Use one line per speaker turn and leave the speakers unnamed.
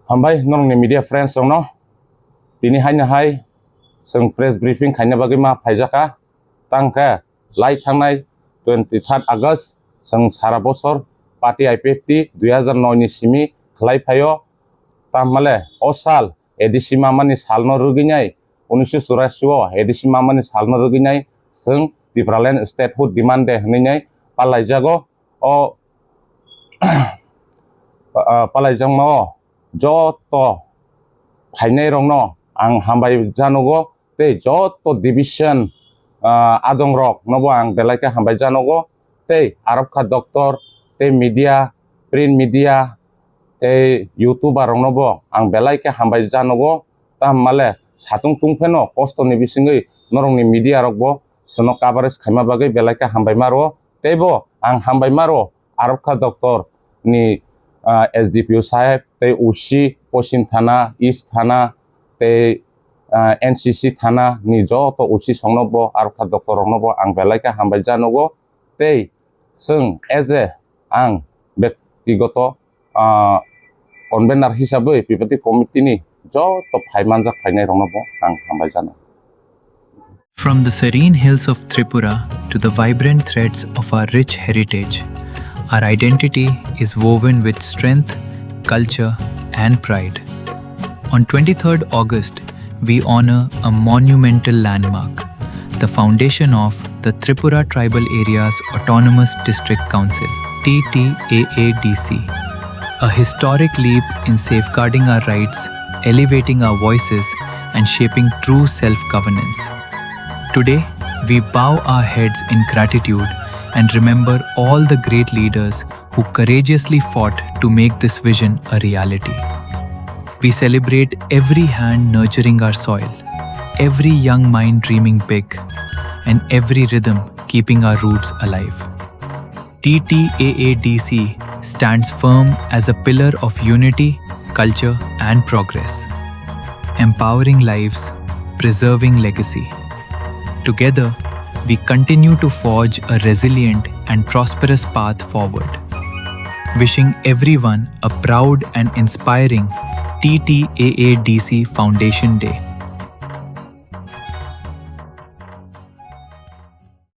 Hambai nong ni media friends dong no. Tini hai na hai seng press briefing khaina bagi ma phaijaka tangka lai thangnai 23 August seng sara bosor party IPFT 2009 ni simi khlai phayo tamale osal edisi mamani salno ruginai 1984 edisi mamani salno ruginai seng Tibraland Statehood Deman de hninai palaijago o palaijangma Joto phainai rongno ang hambai janogo tei Joto division adongrok nobo ang belaika hambai janogo tei arabkha doctor tei media print media tei youtuber rong nobo ang belaika hambai janogo tammale satung tungpheno kosto ni bisingui norongni media rokbo sono coverage khaima bagui belaika hambai maro teibo ang hambai maro arabkha doctor ni SDPO sahib tei UC Posin Thana East Thana tei NCC Thana ni Joto UC songnobo arabkha doctor rongnobo ang belaika hambai janogo tei seng eze ang bektigoto convener hisabai IPFT committee ni Joto phaimanjak phainai rongnobo ang hambai jano.
From the serene hills of Tripura to the vibrant threads of our rich heritage, our identity is woven with strength, culture, and pride. On 23rd August, we honor a monumental landmark, the foundation of the Tripura Tribal Areas Autonomous District Council, TTAADC, a historic leap in safeguarding our rights, elevating our voices, and shaping true self-governance. Today, we bow our heads in gratitude and remember all the great leaders who courageously fought to make this vision a reality. We celebrate every hand nurturing our soil, every young mind dreaming big, and every rhythm keeping our roots alive. TTAADC stands firm as a pillar of unity, culture, and progress, empowering lives, preserving legacy. Together, we continue to forge a resilient and prosperous path forward. Wishing everyone a proud and inspiring TTAADC Foundation Day.